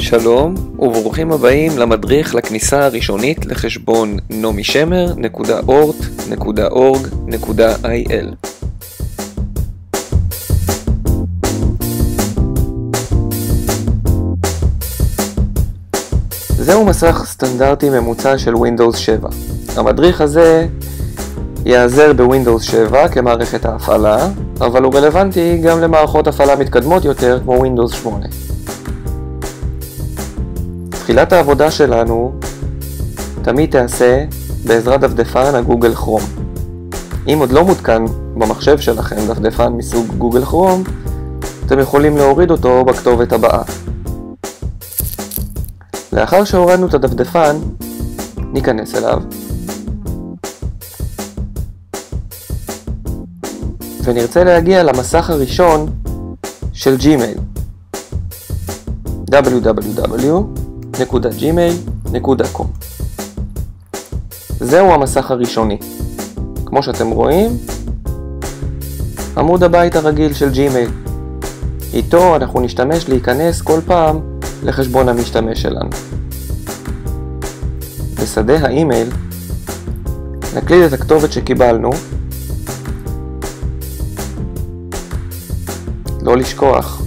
שלום וברוכים הבאים למדריך לכניסה הראשונית לחשבון nomiShemer.ort.org.il. זהו מסך סטנדרטי ממוצע של Windows 7. המדריך הזה יעזר בווינדוס 7 כמערכת ההפעלה, אבל הוא רלוונטי גם למערכות הפעלה מתקדמות יותר כמו Windows 8. תחילת העבודה שלנו תמיד תעשה בעזרת דפדפן הגוגל כרום. אם עוד לא מותקן במחשב שלכם דפדפן מסוג גוגל כרום, אתם יכולים להוריד אותו בכתובת הבאה. לאחר שהורדנו את הדפדפן, ניכנס אליו ונרצה להגיע למסך הראשון של ג'ימייל, www.gmail.com. זהו המסך הראשוני. כמו שאתם רואים, עמוד הבית הרגיל של ג'ימייל. איתו אנחנו נשתמש להיכנס כל פעם לחשבון המשתמש שלנו. בשדה האימייל נקליד את הכתובת שקיבלנו. לא לשכוח,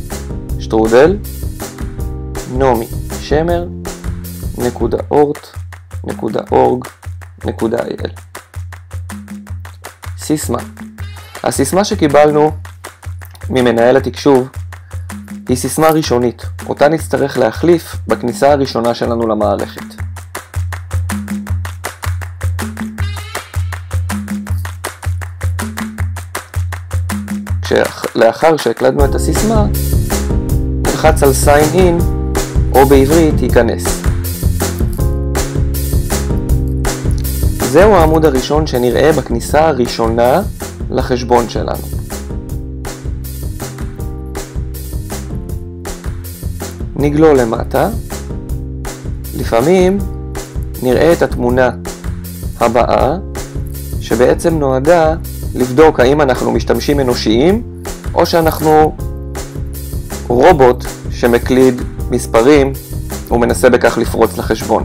שטרודל nomiShemer.ort.org.il. סיסמה. הסיסמה שקיבלנו ממנהל התקשוב היא סיסמה ראשונית, אותה נצטרך להחליף בכניסה הראשונה שלנו למערכת. לאחר שהקלדנו את הסיסמה, נלחץ על sign in, או בעברית ייכנס. זהו העמוד הראשון שנראה בכניסה הראשונה לחשבון שלנו. נגלול למטה. לפעמים נראה את התמונה הבאה, שבעצם נועדה לבדוק האם אנחנו משתמשים אנושיים או שאנחנו רובוט שמקליד מספרים ומנסה בכך לפרוץ לחשבון.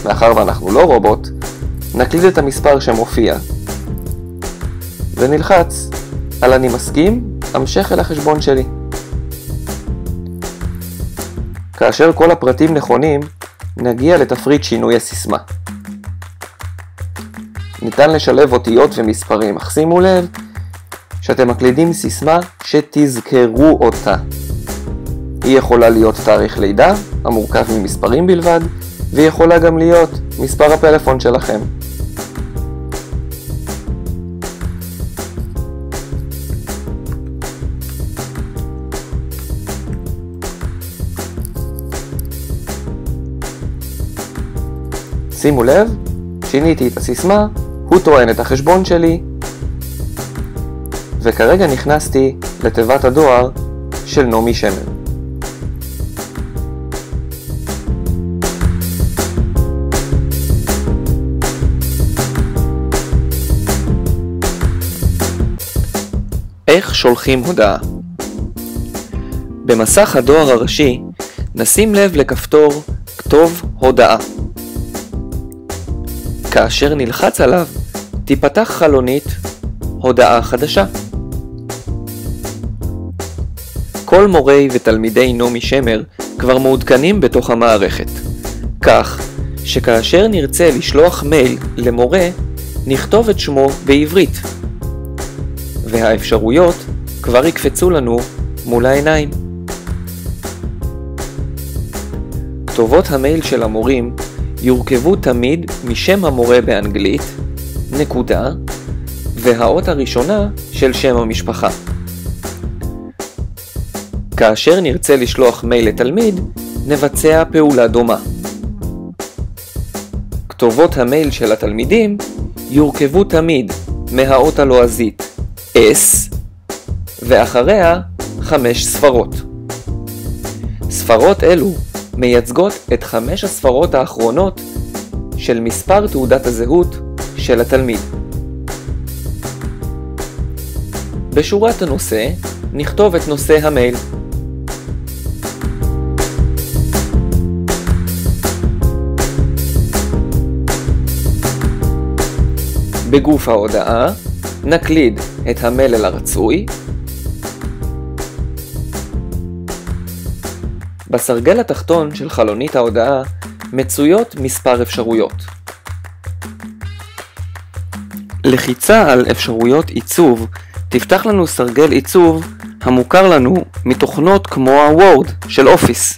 מאחר ואנחנו לא רובוט, נקליד את המספר שמופיע ונלחץ על אני מסכים, המשך אל החשבון שלי. כאשר כל הפרטים נכונים, נגיע לתפריט שינוי הסיסמה. ניתן לשלב אותיות ומספרים, אך שימו לב שאתם מקלידים סיסמה שתזכרו אותה. היא יכולה להיות תאריך לידה, המורכב ממספרים בלבד, והיא יכולה גם להיות מספר הפלאפון שלכם. שימו לב, שיניתי את הסיסמה, הוא טוען את החשבון שלי, וכרגע נכנסתי לתיבת הדואר של nomiShemer. איך שולחים הודעה? במסך הדואר הראשי נשים לב לכפתור כתוב הודעה. כאשר נלחץ עליו, תיפתח חלונית הודעה חדשה. כל מורי ותלמידי nomiShemer כבר מעודכנים בתוך המערכת, כך שכאשר נרצה לשלוח מייל למורה, נכתוב את שמו בעברית, והאפשרויות כבר יקפצו לנו מול העיניים. כתובות המייל של המורים יורכבו תמיד משם המורה באנגלית, נקודה, והאות הראשונה של שם המשפחה. כאשר נרצה לשלוח מייל לתלמיד, נבצע פעולה דומה. כתובות המייל של התלמידים יורכבו תמיד מהאות הלועזית S, ואחריה 5 ספרות. ספרות אלו מייצגות את 5 הספרות האחרונות של מספר תעודת הזהות של התלמיד. בשורת הנושא נכתוב את נושא המייל. בגוף ההודעה נקליד את המלל הרצוי. בסרגל התחתון של חלונית ההודעה מצויות מספר אפשרויות. לחיצה על אפשרויות עיצוב תפתח לנו סרגל עיצוב המוכר לנו מתוכנות כמו הוורד של אופיס.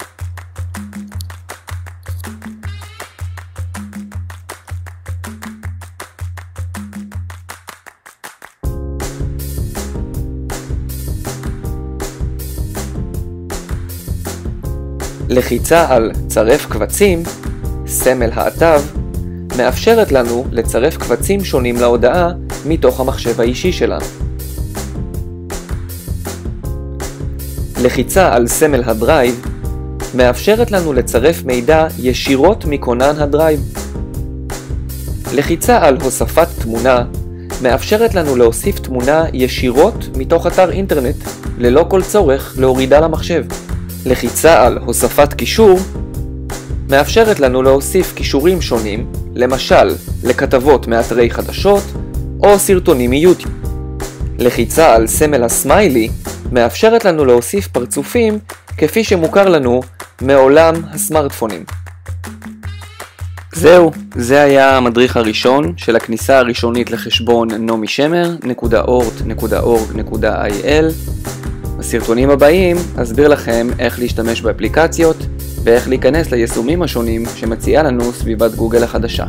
לחיצה על צרף קבצים, סמל האתב, מאפשרת לנו לצרף קבצים שונים להודעה מתוך המחשב האישי שלנו. לחיצה על סמל הדרייב מאפשרת לנו לצרף מידע ישירות מכונן הדרייב. לחיצה על הוספת תמונה מאפשרת לנו להוסיף תמונה ישירות מתוך אתר אינטרנט, ללא כל צורך להורידה למחשב. לחיצה על הוספת קישור מאפשרת לנו להוסיף קישורים שונים, למשל לכתבות מאתרי חדשות או סרטונים מיוטיוב. לחיצה על סמל הסמיילי מאפשרת לנו להוסיף פרצופים כפי שמוכר לנו מעולם הסמארטפונים. זהו, זה היה המדריך הראשון של הכניסה הראשונית לחשבון nomiShemer.ort.org.il. בסרטונים הבאים אסביר לכם איך להשתמש באפליקציות ואיך להיכנס ליישומים השונים שמציעה לנו סביבת גוגל החדשה.